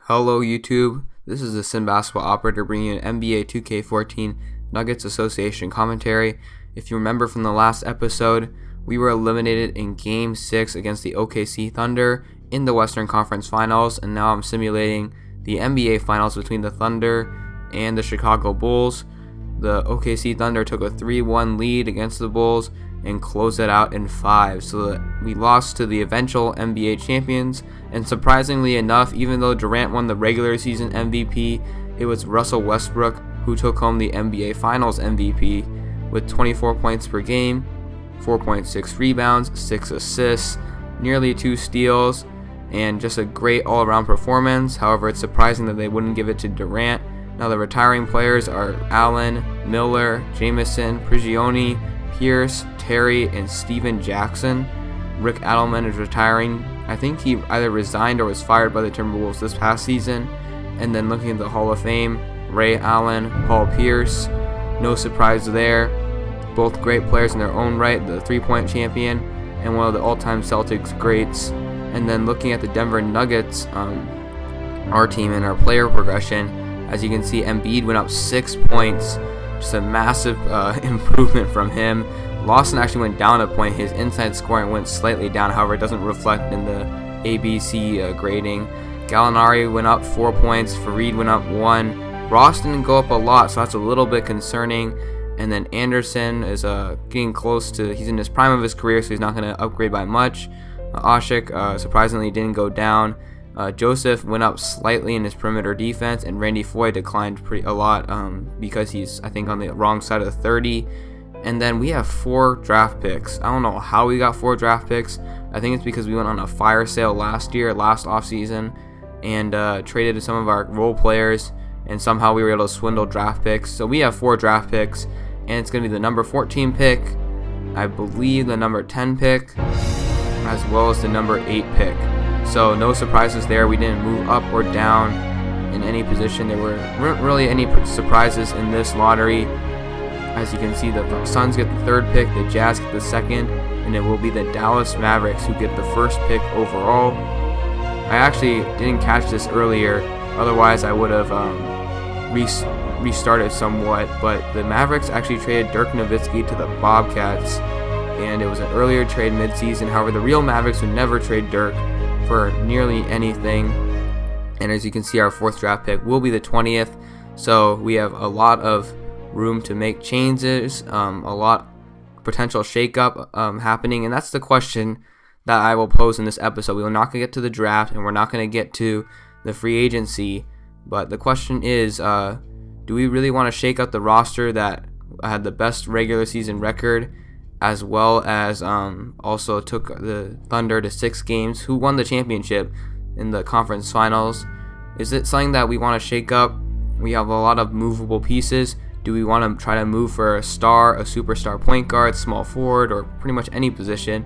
Hello YouTube, this is the Sim Basketball Operator bringing you an NBA 2K14 Nuggets Association commentary. If you remember from the last episode, we were eliminated in Game 6 against the OKC Thunder in the Western Conference Finals, and now I'm simulating the NBA Finals between the Thunder and the Chicago Bulls. The OKC Thunder took a 3-1 lead against the Bulls and closed it out in 5, so that we lost to the eventual NBA champions. And surprisingly enough, even though Durant won the regular season MVP, it was Russell Westbrook who took home the NBA Finals MVP with 24 points per game, 4.6 rebounds, 6 assists, nearly 2 steals, and just a great all-around performance. However, it's surprising that they wouldn't give it to Durant. Now the retiring players are Allen, Miller, Jamison, Prigioni, Pierce, Terry, and Steven Jackson. Rick Adelman is retiring. I think he either resigned or was fired by the Timberwolves this past season. And then looking at the Hall of Fame, Ray Allen, Paul Pierce, no surprise there. Both great players in their own right, the three-point champion and one of the all-time Celtics greats. And then looking at the Denver Nuggets, our team and our player progression, as you can see, Embiid went up 6 points, just a massive improvement from him. Lawson actually went down a point. His inside scoring went slightly down, however, it doesn't reflect in the ABC grading. Gallinari went up 4 points. Fareed went up 1. Ross didn't go up a lot, so that's a little bit concerning. And then Anderson is getting close to, he's in his prime of his career, so he's not going to upgrade by much. Ashik surprisingly didn't go down. Joseph went up slightly in his perimeter defense, and Randy Foye declined a lot because he's, I think, on the wrong side of the 30. And then we have 4 draft picks. I don't know how we got 4 draft picks. I think it's because we went on a fire sale last offseason, and traded some of our role players, and somehow we were able to swindle draft picks. So we have 4 draft picks, and it's going to be the number 14 pick, I believe the number 10 pick, as well as the number 8 pick. So no surprises there. We didn't move up or down in any position. There weren't really any surprises in this lottery. As you can see, the Suns get the 3rd pick, the Jazz get the 2nd, and it will be the Dallas Mavericks who get the 1st pick overall. I actually didn't catch this earlier, otherwise I would have restarted somewhat, but the Mavericks actually traded Dirk Nowitzki to the Bobcats, and it was an earlier trade mid-season. However, the real Mavericks would never trade Dirk for nearly anything. And as you can see, our 4th draft pick will be the 20th, so we have a lot of room to make changes, a lot potential shakeup happening, and that's the question that I will pose in this episode. We are not going to get to the draft, and we're not going to get to the free agency, but the question is, do we really want to shake up the roster that had the best regular season record, as well as also took the Thunder to 6 games, who won the championship in the conference finals? Is it something that we want to shake up? We have a lot of movable pieces. Do we want to try to move for a superstar point guard, small forward, or pretty much any position?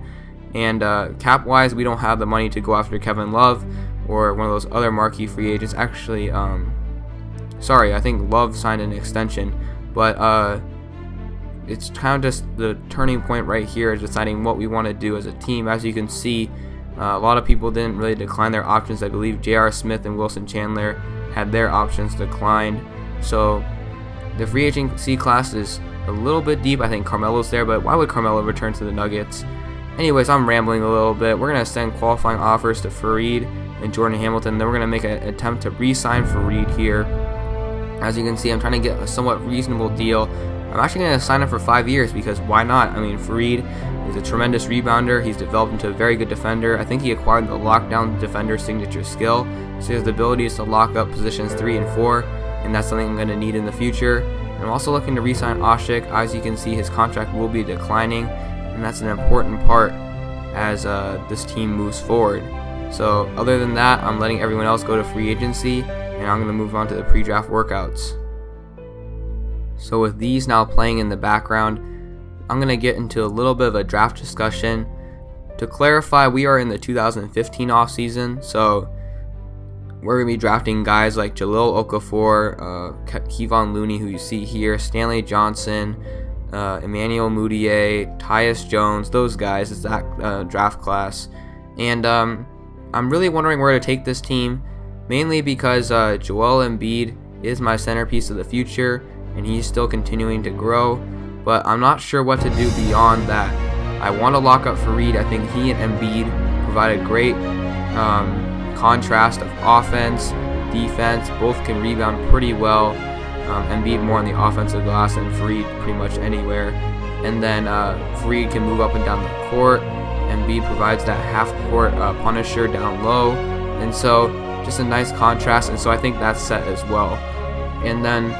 And cap-wise, we don't have the money to go after Kevin Love or one of those other marquee free agents. Actually, I think Love signed an extension, but it's kind of just the turning point right here, deciding what we want to do as a team. As you can see, a lot of people didn't really decline their options. I believe J.R. Smith and Wilson Chandler had their options declined. So the free agency class is a little bit deep. I think Carmelo's there, but why would Carmelo return to the Nuggets? Anyways, I'm rambling a little bit. We're going to send qualifying offers to Fareed and Jordan Hamilton. Then we're going to make an attempt to re-sign Fareed here. As you can see, I'm trying to get a somewhat reasonable deal. I'm actually going to sign him for 5 years because why not? I mean, Fareed is a tremendous rebounder. He's developed into a very good defender. I think he acquired the lockdown defender signature skill, so he has the abilities to lock up positions 3 and 4, and that's something I'm going to need in the future. And I'm also looking to re-sign Ashik. As you can see, his contract will be declining, and that's an important part as this team moves forward. So other than that, I'm letting everyone else go to free agency, and I'm going to move on to the pre-draft workouts. So with these now playing in the background, I'm going to get into a little bit of a draft discussion. To clarify, we are in the 2015 offseason, so we're going to be drafting guys like Jahlil Okafor, Kevon Looney, who you see here, Stanley Johnson, Emmanuel Mudiay, Tyus Jones. Those guys is that draft class. And I'm really wondering where to take this team. mainly because Joel Embiid is my centerpiece of the future, and he's still continuing to grow, but I'm not sure what to do beyond that. I want to lock up Fareed. I think he and Embiid provide a great contrast of offense, defense. Both can rebound pretty well. Embiid more on the offensive glass and Fareed pretty much anywhere. And then Fareed can move up and down the court. Embiid provides that half-court punisher down low. And so just a nice contrast, and so I think that's set as well. And then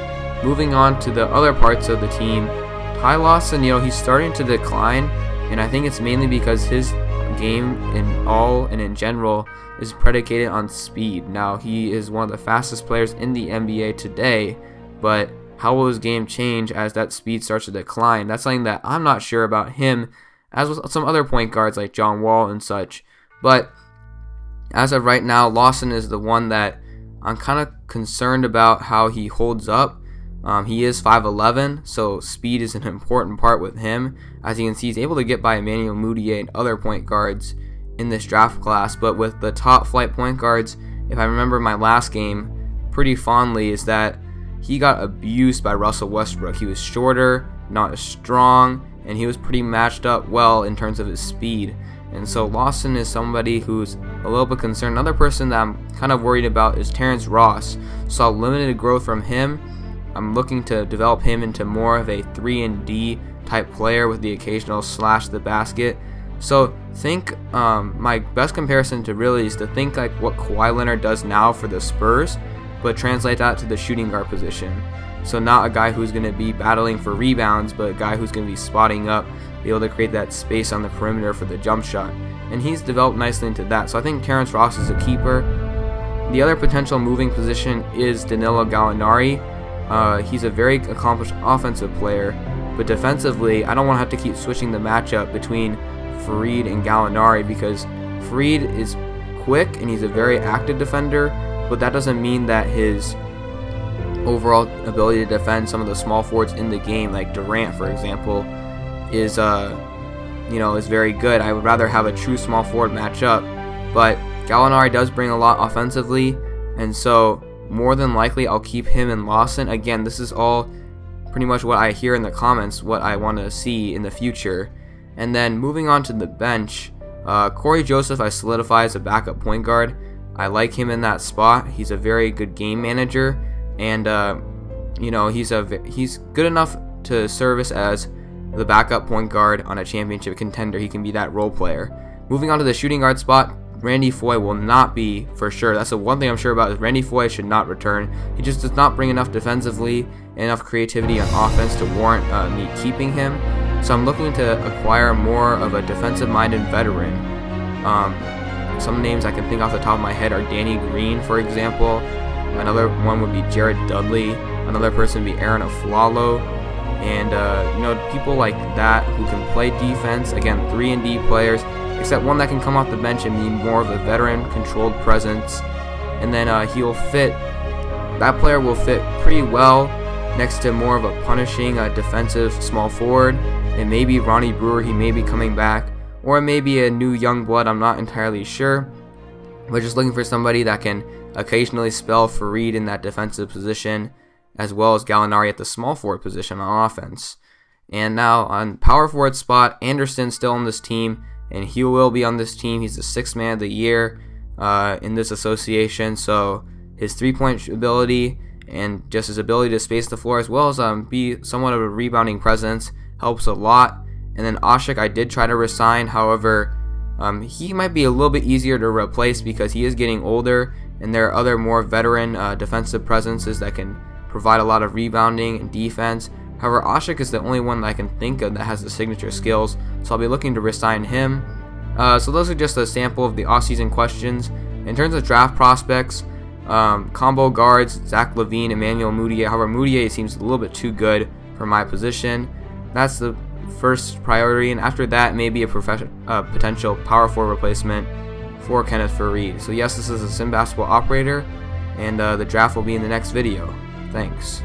moving on to the other parts of the team, Ty Lawson, he's starting to decline, and I think it's mainly because his game in general is predicated on speed. Now, he is one of the fastest players in the NBA today, but how will his game change as that speed starts to decline? That's something that I'm not sure about him, as with some other point guards like John Wall and such. But as of right now, Lawson is the one that I'm kind of concerned about how he holds up. He is 5'11", so speed is an important part with him. As you can see, he's able to get by Emmanuel Mudiay and other point guards in this draft class. But with the top flight point guards, if I remember my last game pretty fondly, is that he got abused by Russell Westbrook. He was shorter, not as strong, and he was pretty matched up well in terms of his speed. And so Lawson is somebody who's a little bit concerned. Another person that I'm kind of worried about is Terrence Ross. Saw limited growth from him. I'm looking to develop him into more of a 3-and-D type player with the occasional slash the basket. So think my best comparison to really is to think like what Kawhi Leonard does now for the Spurs, but translate that to the shooting guard position. So not a guy who's going to be battling for rebounds, but a guy who's going to be spotting up, be able to create that space on the perimeter for the jump shot. And he's developed nicely into that. So I think Terrence Ross is a keeper. The other potential moving position is Danilo Gallinari. He's a very accomplished offensive player, but defensively, I don't want to have to keep switching the matchup between Fareed and Gallinari, because Fareed is quick and he's a very active defender, but that doesn't mean that his overall ability to defend some of the small forwards in the game, like Durant, for example, is very good. I would rather have a true small forward matchup, but Gallinari does bring a lot offensively, and so more than likely I'll keep him and Lawson. Again, this is all pretty much what I hear in the comments, what I want to see in the future. And then moving on to the bench, Corey Joseph I solidify as a backup point guard. I like him in that spot. He's a very good game manager, and he's good enough to service as the backup point guard on a championship contender. He can be that role player. Moving on to the shooting guard spot, Randy Foye will not be, for sure. That's the one thing I'm sure about, is Randy Foye should not return. He just does not bring enough defensively and enough creativity on offense to warrant me keeping him. So I'm looking to acquire more of a defensive-minded veteran. Some names I can think off the top of my head are Danny Green, for example. Another one would be Jared Dudley. Another person would be Aaron Aflalo. And people like that who can play defense. Again, 3-and-D players, except one that can come off the bench and be more of a veteran-controlled presence. And then that player will fit pretty well next to more of a punishing defensive small forward. And maybe Ronnie Brewer, he may be coming back. Or maybe a new young blood, I'm not entirely sure. But just looking for somebody that can occasionally spell Fareed in that defensive position, as well as Gallinari at the small forward position on offense. And now on power forward spot, Anderson's still on this team, and he will be on this team. He's the 6th man of the year in this association, so his three-point ability and just his ability to space the floor, as well as be somewhat of a rebounding presence, helps a lot. And then Ashik I did try to resign, however, he might be a little bit easier to replace because he is getting older, and there are other more veteran defensive presences that can provide a lot of rebounding and defense. However, Ashik is the only one that I can think of that has the signature skills, so I'll be looking to resign him. So those are just a sample of the offseason questions. In terms of draft prospects, combo guards, Zach LaVine, Emmanuel Mudiay. However, Mudiay seems a little bit too good for my position. That's the first priority, and after that, maybe a potential power forward replacement for Kenneth Fareed. So yes, this is a Sim Basketball Operator, and the draft will be in the next video. Thanks.